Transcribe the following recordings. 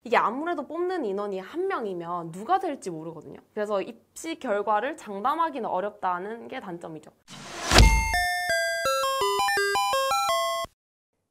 이게 아무래도 뽑는 인원이 한 명이면 누가 될지 모르거든요. 그래서 입시 결과를 장담하기는 어렵다는 게 단점이죠.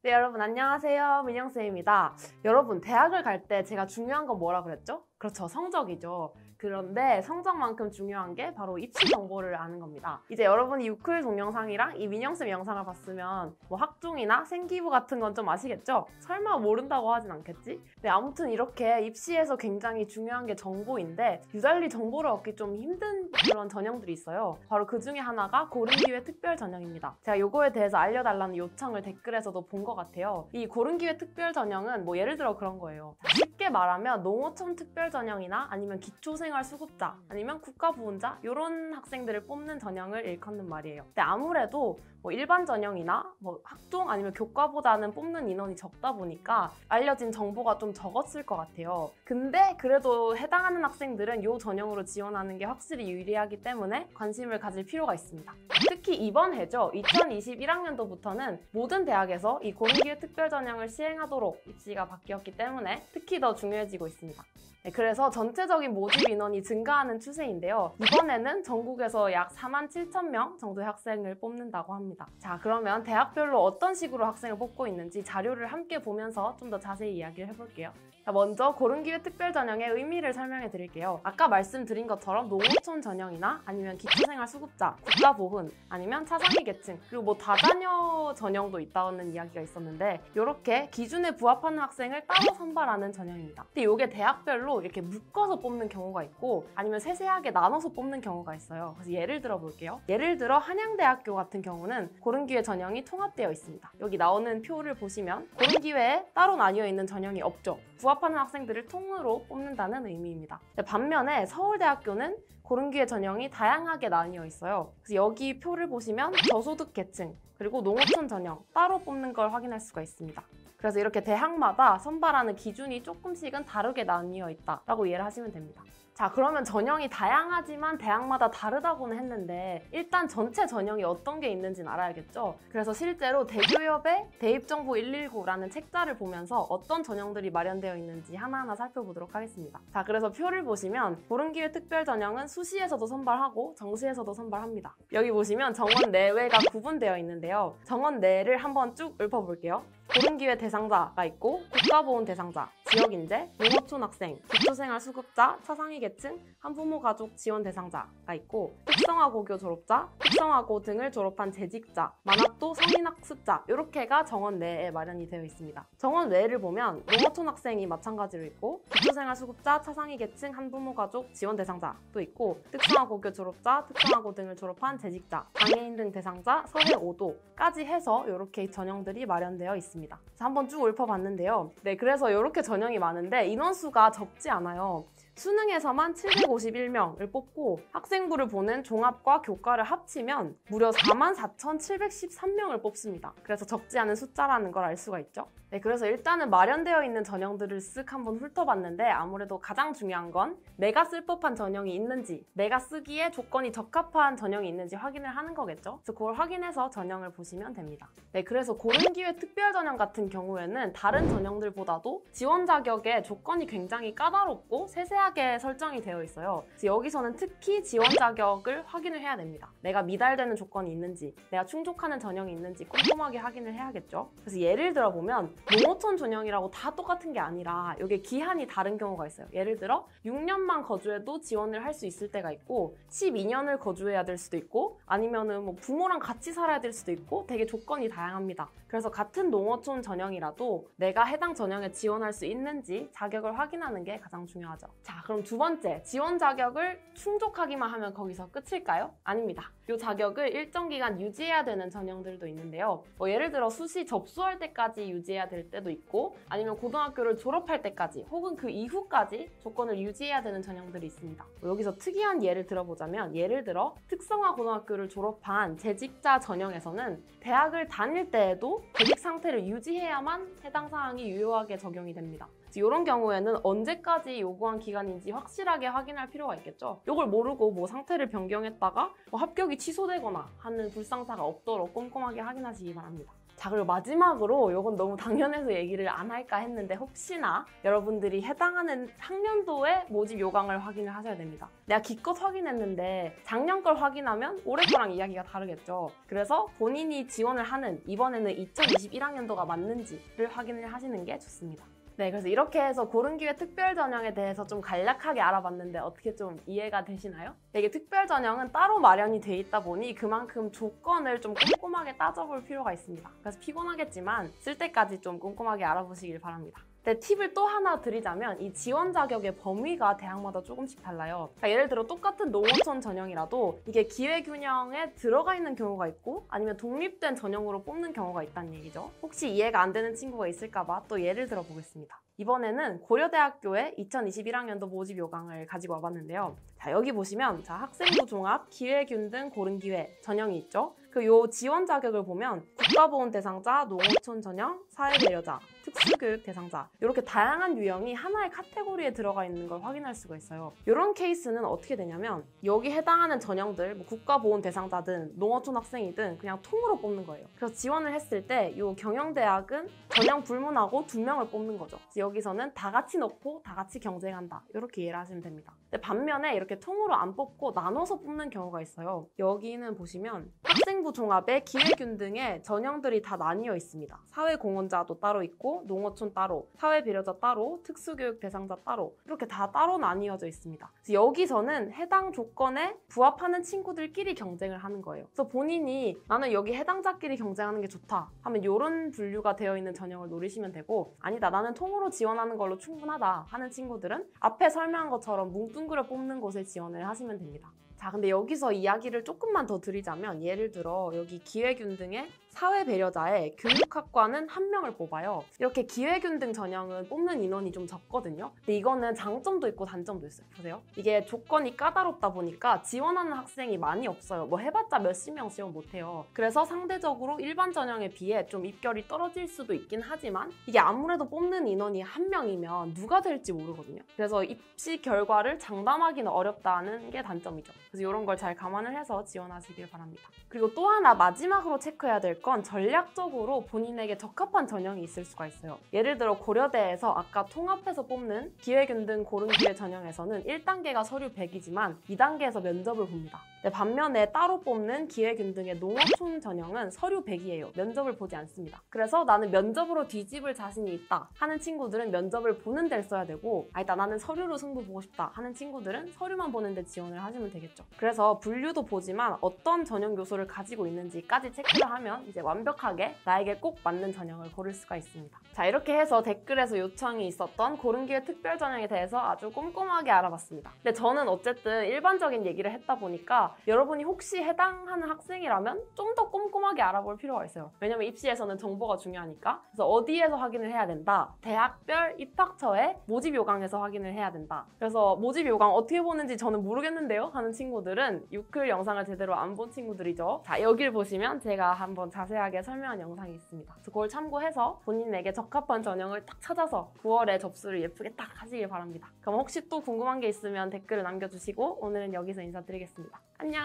네, 여러분 안녕하세요. 민영쌤입니다. 여러분, 대학을 갈 때 제가 중요한 건 뭐라 그랬죠? 그렇죠, 성적이죠. 그런데 성적만큼 중요한 게 바로 입시 정보를 아는 겁니다. 이제 여러분이 유클 동영상이랑 이 민영쌤 영상을 봤으면 뭐 학종이나 생기부 같은 건 좀 아시겠죠? 설마 모른다고 하진 않겠지? 네, 아무튼 이렇게 입시에서 굉장히 중요한 게 정보인데 유달리 정보를 얻기 좀 힘든 그런 전형들이 있어요. 바로 그 중에 하나가 고른기회 특별 전형입니다. 제가 요거에 대해서 알려달라는 요청을 댓글에서도 본 것 같아요. 이 고른기회 특별 전형은 뭐 예를 들어 그런 거예요. 쉽게 말하면 농어촌 특별 전형이나 아니면 기초생활 수급자 아니면 국가보훈자 이런 학생들을 뽑는 전형을 일컫는 말이에요. 근데 아무래도 뭐 일반 전형이나 뭐 학종 아니면 교과보다는 뽑는 인원이 적다 보니까 알려진 정보가 좀 적었을 것 같아요. 근데 그래도 해당하는 학생들은 이 전형으로 지원하는 게 확실히 유리하기 때문에 관심을 가질 필요가 있습니다. 특히 이번 해죠. 2021학년도부터는 모든 대학에서 이 고른기회 특별 전형을 시행하도록 입시가 바뀌었기 때문에 특히 더 중요해지고 있습니다. 네, 그래서 전체적인 모집 인원이 증가하는 추세인데요. 이번에는 전국에서 약 47,000명 정도의 학생을 뽑는다고 합니다. 자, 그러면 대학별로 어떤 식으로 학생을 뽑고 있는지 자료를 함께 보면서 좀 더 자세히 이야기를 해볼게요. 자, 먼저 고른기회 특별 전형의 의미를 설명해 드릴게요. 아까 말씀드린 것처럼 농어촌 전형이나 아니면 기초생활 수급자, 국가보훈, 아니면 차상위 계층, 그리고 뭐 다자녀 전형도 있다는 이야기가 있었는데 이렇게 기준에 부합하는 학생을 따로 선발하는 전형입니다. 근데 이게 대학별로 이렇게 묶어서 뽑는 경우가 있고 아니면 세세하게 나눠서 뽑는 경우가 있어요. 그래서 예를 들어 볼게요. 예를 들어 한양대학교 같은 경우는 고른기회 전형이 통합되어 있습니다. 여기 나오는 표를 보시면 고른기회에 따로 나뉘어 있는 전형이 없죠. 부합하는 학생들을 통으로 뽑는다는 의미입니다. 반면에 서울대학교는 고른기회 전형이 다양하게 나뉘어 있어요. 그래서 여기 표를 보시면 저소득 계층 그리고 농어촌 전형 따로 뽑는 걸 확인할 수가 있습니다. 그래서 이렇게 대학마다 선발하는 기준이 조금씩은 다르게 나뉘어 있다라고 이해를 하시면 됩니다. 자, 그러면 전형이 다양하지만 대학마다 다르다고는 했는데 일단 전체 전형이 어떤 게 있는지는 알아야겠죠? 그래서 실제로 대교협의 대입정보 119라는 책자를 보면서 어떤 전형들이 마련되어 있는지 하나하나 살펴보도록 하겠습니다. 자, 그래서 표를 보시면 고른기회 특별 전형은 수시에서도 선발하고 정시에서도 선발합니다. 여기 보시면 정원 내외가 구분되어 있는데요. 정원 내를 한번 쭉 읊어볼게요. 고른기회 대상자가 있고 국가보훈 대상자, 지역인재, 농어촌 학생, 기초생활 수급자, 차상위 계층, 한부모 가족 지원 대상자가 있고 특성화고교 졸업자, 특성화고 등을 졸업한 재직자, 만학도 성인학습자 이렇게가 정원 내에 마련이 되어 있습니다. 정원 외를 보면 농어촌 학생이 마찬가지로 있고 기초생활 수급자, 차상위 계층, 한부모 가족 지원 대상자도 있고 특성화고교 졸업자, 특성화고 등을 졸업한 재직자, 장애인 등 대상자, 서해 5도까지 해서 이렇게 전형들이 마련되어 있습니다. 자, 한번 쭉 읊어봤는데요. 네, 그래서 이렇게 전형이 많은데 인원수가 적지 않아요. 수능에서만 751명을 뽑고 학생부를 보는 종합과 교과를 합치면 무려 44,713명을 뽑습니다. 그래서 적지 않은 숫자라는 걸 알 수가 있죠. 네, 그래서 일단은 마련되어 있는 전형들을 쓱 한번 훑어봤는데 아무래도 가장 중요한 건 내가 쓸 법한 전형이 있는지 내가 쓰기에 조건이 적합한 전형이 있는지 확인을 하는 거겠죠. 그래서 그걸 확인해서 전형을 보시면 됩니다. 네, 그래서 고른기회 특별 전형 같은 경우에는 다른 전형들보다도 지원 자격의 조건이 굉장히 까다롭고 세세하게 설정이 되어 있어요. 그래서 여기서는 특히 지원 자격을 확인을 해야 됩니다. 내가 미달되는 조건이 있는지 내가 충족하는 전형이 있는지 꼼꼼하게 확인을 해야겠죠. 그래서 예를 들어 보면 농어촌 전형이라고 다 똑같은 게 아니라 이게 기한이 다른 경우가 있어요. 예를 들어 6년만 거주해도 지원을 할 수 있을 때가 있고 12년을 거주해야 될 수도 있고 아니면은 뭐 부모랑 같이 살아야 될 수도 있고 되게 조건이 다양합니다. 그래서 같은 농어촌 전형이라도 내가 해당 전형에 지원할 수 있는지 자격을 확인하는 게 가장 중요하죠. 자, 그럼 두 번째, 지원 자격을 충족하기만 하면 거기서 끝일까요? 아닙니다. 이 자격을 일정 기간 유지해야 되는 전형들도 있는데요. 뭐 예를 들어 수시 접수할 때까지 유지해야 될 때도 있고 아니면 고등학교를 졸업할 때까지 혹은 그 이후까지 조건을 유지해야 되는 전형들이 있습니다. 여기서 특이한 예를 들어보자면 예를 들어 특성화 고등학교를 졸업한 재직자 전형에서는 대학을 다닐 때에도 재직 상태를 유지해야만 해당 사항이 유효하게 적용이 됩니다. 이런 경우에는 언제까지 요구한 기간인지 확실하게 확인할 필요가 있겠죠. 이걸 모르고 뭐 상태를 변경했다가 합격이 취소되거나 하는 불상사가 없도록 꼼꼼하게 확인하시기 바랍니다. 자, 그리고 마지막으로 이건 너무 당연해서 얘기를 안 할까 했는데 혹시나 여러분들이 해당하는 학년도의 모집 요강을 확인을 하셔야 됩니다. 내가 기껏 확인했는데 작년 걸 확인하면 올해 거랑 이야기가 다르겠죠. 그래서 본인이 지원을 하는 이번에는 2021학년도가 맞는지를 확인을 하시는 게 좋습니다. 네, 그래서 이렇게 해서 고른기회 특별전형에 대해서 좀 간략하게 알아봤는데 어떻게 좀 이해가 되시나요? 이게 특별전형은 따로 마련이 돼 있다 보니 그만큼 조건을 좀 꼼꼼하게 따져볼 필요가 있습니다. 그래서 피곤하겠지만 쓸 때까지 좀 꼼꼼하게 알아보시길 바랍니다. 네, 팁을 또 하나 드리자면 이 지원 자격의 범위가 대학마다 조금씩 달라요. 그러니까 예를 들어 똑같은 농어촌 전형이라도 이게 기회균형에 들어가 있는 경우가 있고 아니면 독립된 전형으로 뽑는 경우가 있다는 얘기죠. 혹시 이해가 안 되는 친구가 있을까 봐 또 예를 들어 보겠습니다. 이번에는 고려대학교의 2021학년도 모집 요강을 가지고 와봤는데요. 자, 여기 보시면 학생부 종합, 기회균등 고른기회 전형이 있죠. 요 지원 자격을 보면 국가보훈 대상자, 농어촌 전형, 사회배려자, 특수교육 대상자 이렇게 다양한 유형이 하나의 카테고리에 들어가 있는 걸 확인할 수가 있어요. 이런 케이스는 어떻게 되냐면 여기 해당하는 전형들 뭐 국가보훈 대상자든 농어촌 학생이든 그냥 통으로 뽑는 거예요. 그래서 지원을 했을 때 이 경영대학은 전형 불문하고 2명을 뽑는 거죠. 여기서는 다 같이 넣고 다 같이 경쟁한다 이렇게 이해를 하시면 됩니다. 근데 반면에 이렇게 통으로 안 뽑고 나눠서 뽑는 경우가 있어요. 여기는 보시면 학생부 종합의 기회균등의 전형들이 다 나뉘어 있습니다. 사회공헌자도 따로 있고 농어촌 따로, 사회배려자 따로, 특수교육 대상자 따로 이렇게 다 따로 나뉘어져 있습니다. 그래서 여기서는 해당 조건에 부합하는 친구들끼리 경쟁을 하는 거예요. 그래서 본인이 나는 여기 해당자끼리 경쟁하는 게 좋다 하면 이런 분류가 되어 있는 전형을 노리시면 되고 아니다 나는 통으로 지원하는 걸로 충분하다 하는 친구들은 앞에 설명한 것처럼 뭉뚱그려 뽑는 곳에 지원을 하시면 됩니다. 자, 근데 여기서 이야기를 조금만 더 드리자면 예를 들어 여기 기회균등의 사회배려자의 교육학과는 1명을 뽑아요. 이렇게 기회균등 전형은 뽑는 인원이 좀 적거든요. 근데 이거는 장점도 있고 단점도 있어요. 보세요. 이게 조건이 까다롭다 보니까 지원하는 학생이 많이 없어요. 뭐 해봤자 몇십 명 지원 못해요. 그래서 상대적으로 일반 전형에 비해 좀 입결이 떨어질 수도 있긴 하지만 이게 아무래도 뽑는 인원이 1명이면 누가 될지 모르거든요. 그래서 입시 결과를 장담하기는 어렵다는 게 단점이죠. 그래서 이런 걸 잘 감안을 해서 지원하시길 바랍니다. 그리고 또 하나 마지막으로 체크해야 될 건 전략적으로 본인에게 적합한 전형이 있을 수가 있어요. 예를 들어 고려대에서 아까 통합해서 뽑는 기회균등 고른기회 전형에서는 1단계가 서류 100이지만 2단계에서 면접을 봅니다. 반면에 따로 뽑는 기회균등의 농어촌 전형은 서류 100이에요. 면접을 보지 않습니다. 그래서 나는 면접으로 뒤집을 자신이 있다 하는 친구들은 면접을 보는 데를 써야 되고 아니다 나는 서류로 승부 보고 싶다 하는 친구들은 서류만 보는 데 지원을 하시면 되겠죠. 그래서 분류도 보지만 어떤 전형 요소를 가지고 있는지까지 체크를 하면 이제 완벽하게 나에게 꼭 맞는 전형을 고를 수가 있습니다. 자, 이렇게 해서 댓글에서 요청이 있었던 고른기회 특별 전형에 대해서 아주 꼼꼼하게 알아봤습니다. 근데 저는 어쨌든 일반적인 얘기를 했다 보니까 여러분이 혹시 해당하는 학생이라면 좀 더 꼼꼼하게 알아볼 필요가 있어요. 왜냐면 입시에서는 정보가 중요하니까. 그래서 어디에서 확인을 해야 된다? 대학별 입학처의 모집 요강에서 확인을 해야 된다. 그래서 모집 요강 어떻게 보는지 저는 모르겠는데요 하는 친구들은 유클 영상을 제대로 안 본 친구들이죠. 자, 여기를 보시면 제가 한번 자세하게 설명한 영상이 있습니다. 그래서 그걸 참고해서 본인에게 적합한 전형을 딱 찾아서 9월에 접수를 예쁘게 딱 하시길 바랍니다. 그럼 혹시 또 궁금한 게 있으면 댓글을 남겨주시고 오늘은 여기서 인사드리겠습니다. 안녕.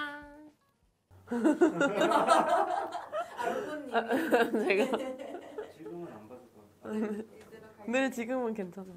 제가 지금은 안 받을 것 같아요. 네, 지금은 괜찮아요.